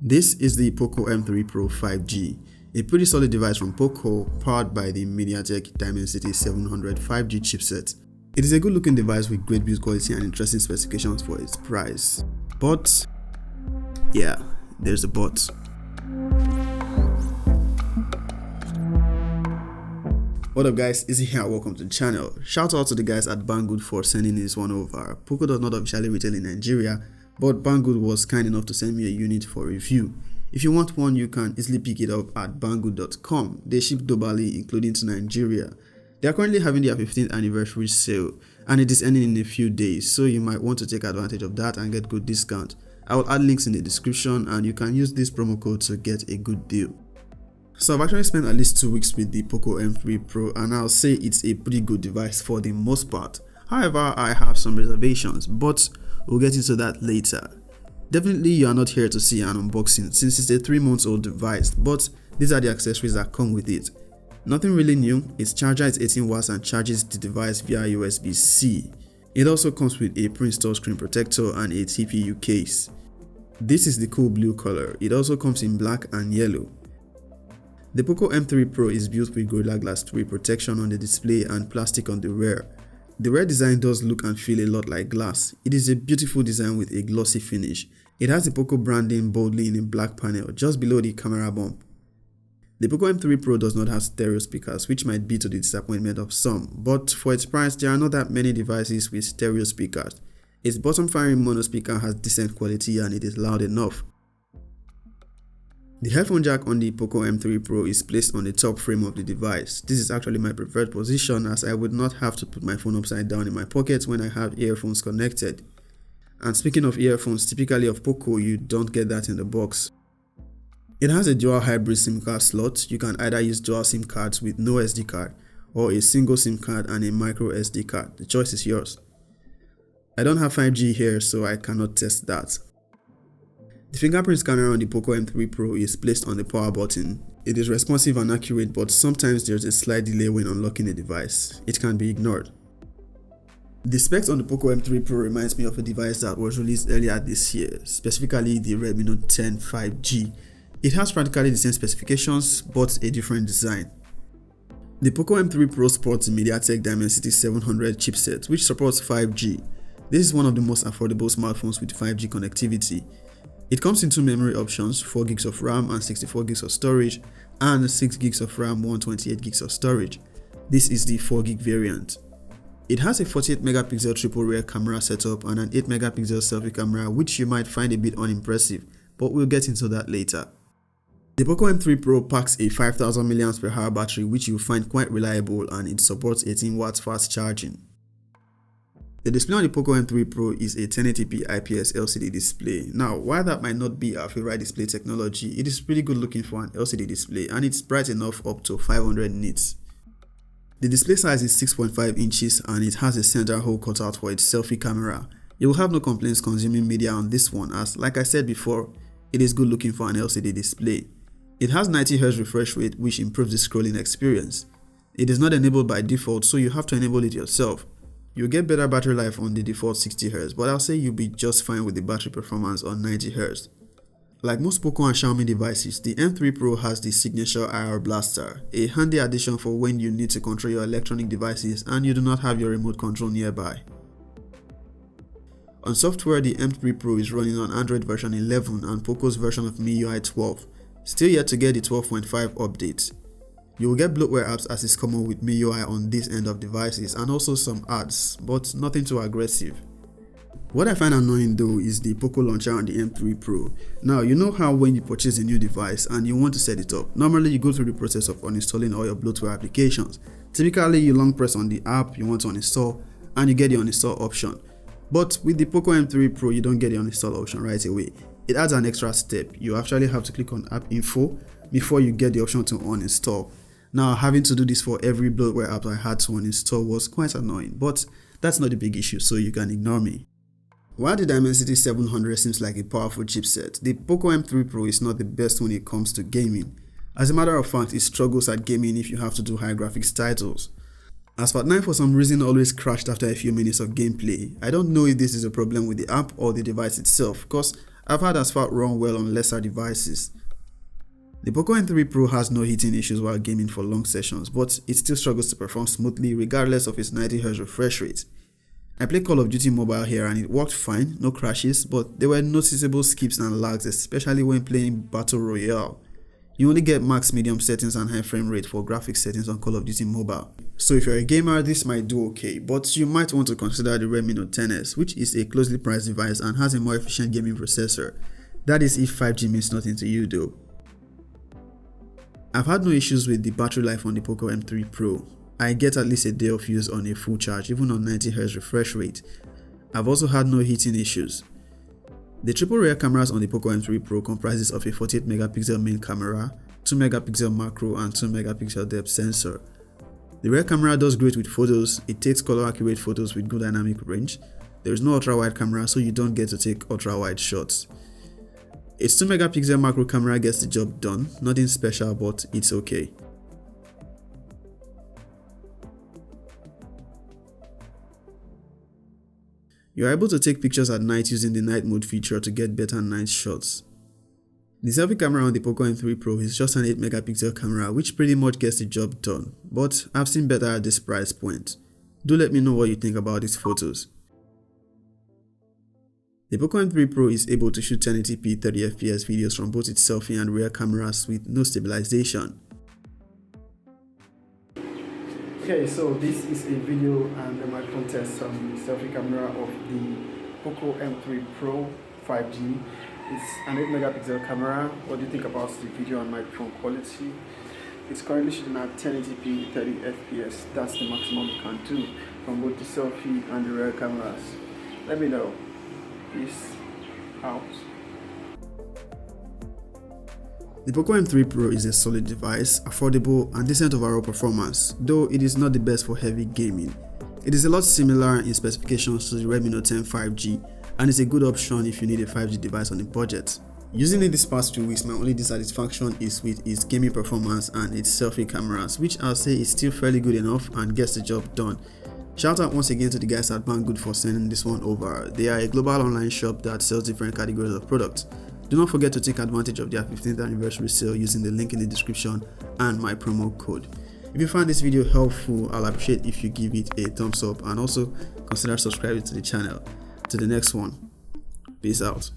This is the Poco M3 Pro 5G, a pretty solid device from Poco powered by the Mediatek Dimensity 700 5G chipset. It is a good looking device with great build quality and interesting specifications for its price. But, yeah, there's a but. What up guys, Izzy here, welcome to the channel. Shout out to the guys at Banggood for sending this one over. Poco does not officially retail in Nigeria, but Banggood was kind enough to send me a unit for review. If you want one, you can easily pick it up at banggood.com. They ship globally, including to Nigeria. They are currently having their 15th anniversary sale, and it is ending in a few days, so you might want to take advantage of that and get good discount. I will add links in the description, and you can use this promo code to get a good deal. So I've actually spent at least 2 weeks with the Poco M3 Pro, and I'll say it's a pretty good device for the most part. However, I have some reservations, but we'll get into that later. Definitely you are not here to see an unboxing since it's a 3-month-old device, but these are the accessories that come with it. Nothing really new, its charger is 18 watts and charges the device via USB-C. It also comes with a pre-installed screen protector and a TPU case. This is the cool blue color. It also comes in black and yellow. The Poco M3 Pro is built with Gorilla Glass 3 protection on the display and plastic on the rear. The rear design does look and feel a lot like glass. It is a beautiful design with a glossy finish. It has the Poco branding boldly in a black panel just below the camera bump. The Poco M3 Pro does not have stereo speakers, which might be to the disappointment of some, but for its price there are not that many devices with stereo speakers. Its bottom firing mono speaker has decent quality and it is loud enough. The headphone jack on the Poco M3 Pro is placed on the top frame of the device. This is actually my preferred position as I would not have to put my phone upside down in my pocket when I have earphones connected. And speaking of earphones, typically of Poco, you don't get that in the box. It has a dual hybrid SIM card slot. You can either use dual SIM cards with no SD card or a single SIM card and a micro SD card. The choice is yours. I don't have 5G here, so I cannot test that. The fingerprint scanner on the Poco M3 Pro is placed on the power button. It is responsive and accurate, but sometimes there's a slight delay when unlocking the device. It can be ignored. The specs on the Poco M3 Pro reminds me of a device that was released earlier this year, specifically the Redmi Note 10 5G. It has practically the same specifications, but a different design. The Poco M3 Pro sports the Mediatek Dimensity 700 chipset, which supports 5G. This is one of the most affordable smartphones with 5G connectivity. It comes in 2 memory options, 4 gigs of RAM and 64 gigs of storage, and 6 gigs of RAM, 128 gigs of storage. This is the 4 gig variant. It has a 48 megapixel triple rear camera setup and an 8 megapixel selfie camera, which you might find a bit unimpressive, but we'll get into that later. The Poco M3 Pro packs a 5000 mAh battery, which you'll find quite reliable, and it supports 18 watts fast charging. The display on the Poco M3 Pro is a 1080p IPS LCD display. Now, while that might not be our favorite display technology, it is pretty good looking for an LCD display and it's bright enough up to 500 nits. The display size is 6.5 inches and it has a center hole cut out for its selfie camera. You will have no complaints consuming media on this one as, like I said before, it is good looking for an LCD display. It has 90Hz refresh rate, which improves the scrolling experience. It is not enabled by default, so you have to enable it yourself. You'll get better battery life on the default 60Hz, but I'll say you'll be just fine with the battery performance on 90Hz. Like most Poco and Xiaomi devices, the M3 Pro has the signature IR blaster, a handy addition for when you need to control your electronic devices and you do not have your remote control nearby. On software, the M3 Pro is running on Android version 11 and Poco's version of MIUI 12, still yet to get the 12.5 update. You will get bloatware apps as is common with MIUI on this end of devices and also some ads, but nothing too aggressive. What I find annoying though is the Poco Launcher on the M3 Pro. Now you know how when you purchase a new device and you want to set it up, normally you go through the process of uninstalling all your bloatware applications. Typically you long press on the app you want to uninstall and you get the uninstall option. But with the Poco M3 Pro you don't get the uninstall option right away. It adds an extra step. You actually have to click on app info before you get the option to uninstall. Now, having to do this for every bloatware app I had to uninstall was quite annoying, but that's not a big issue, so you can ignore me. While the Dimensity 700 seems like a powerful chipset, the Poco M3 Pro is not the best when it comes to gaming. As a matter of fact, it struggles at gaming if you have to do high graphics titles. Asphalt 9 for some reason always crashed after a few minutes of gameplay. I don't know if this is a problem with the app or the device itself, because I've had Asphalt run well on lesser devices. The Poco M3 Pro has no heating issues while gaming for long sessions, but it still struggles to perform smoothly regardless of its 90Hz refresh rate. I played Call of Duty Mobile here and it worked fine, no crashes, but there were noticeable skips and lags, especially when playing Battle Royale. You only get max medium settings and high frame rate for graphics settings on Call of Duty Mobile. So if you're a gamer, this might do okay, but you might want to consider the Redmi Note 10s, which is a closely priced device and has a more efficient gaming processor. That is if 5G means nothing to you though. I've had no issues with the battery life on the Poco M3 Pro. I get at least a day of use on a full charge, even on 90Hz refresh rate. I've also had no heating issues. The triple rear cameras on the Poco M3 Pro comprises of a 48 megapixel main camera, 2 megapixel macro and 2 megapixel depth sensor. The rear camera does great with photos, it takes color accurate photos with good dynamic range. There is no ultra wide camera, so you don't get to take ultra wide shots. Its 2 megapixel macro camera gets the job done, nothing special but it's okay. You are able to take pictures at night using the night mode feature to get better night shots. The selfie camera on the Poco M3 Pro is just an 8 megapixel camera which pretty much gets the job done, but I've seen better at this price point. Do let me know what you think about these photos. The Poco M3 Pro is able to shoot 1080p 30fps videos from both its selfie and rear cameras with no stabilization. Okay, so this is a video and a microphone test on the selfie camera of the Poco M3 Pro 5G. It's an 8 megapixel camera. What do you think about the video and microphone quality? It's currently shooting at 1080p 30fps. That's the maximum you can do from both the selfie and the rear cameras. Let me know. Peace out. The Poco M3 Pro is a solid device, affordable and decent overall performance, though it is not the best for heavy gaming. It is a lot similar in specifications to the Redmi Note 10 5G and is a good option if you need a 5G device on a budget. Using it this past few weeks, my only dissatisfaction is with its gaming performance and its selfie cameras, which I'll say is still fairly good enough and gets the job done. Shout out once again to the guys at Banggood for sending this one over. They are a global online shop that sells different categories of products. Do not forget to take advantage of their 15th anniversary sale using the link in the description and my promo code. If you found this video helpful, I'll appreciate if you give it a thumbs up and also consider subscribing to the channel. To the next one, peace out.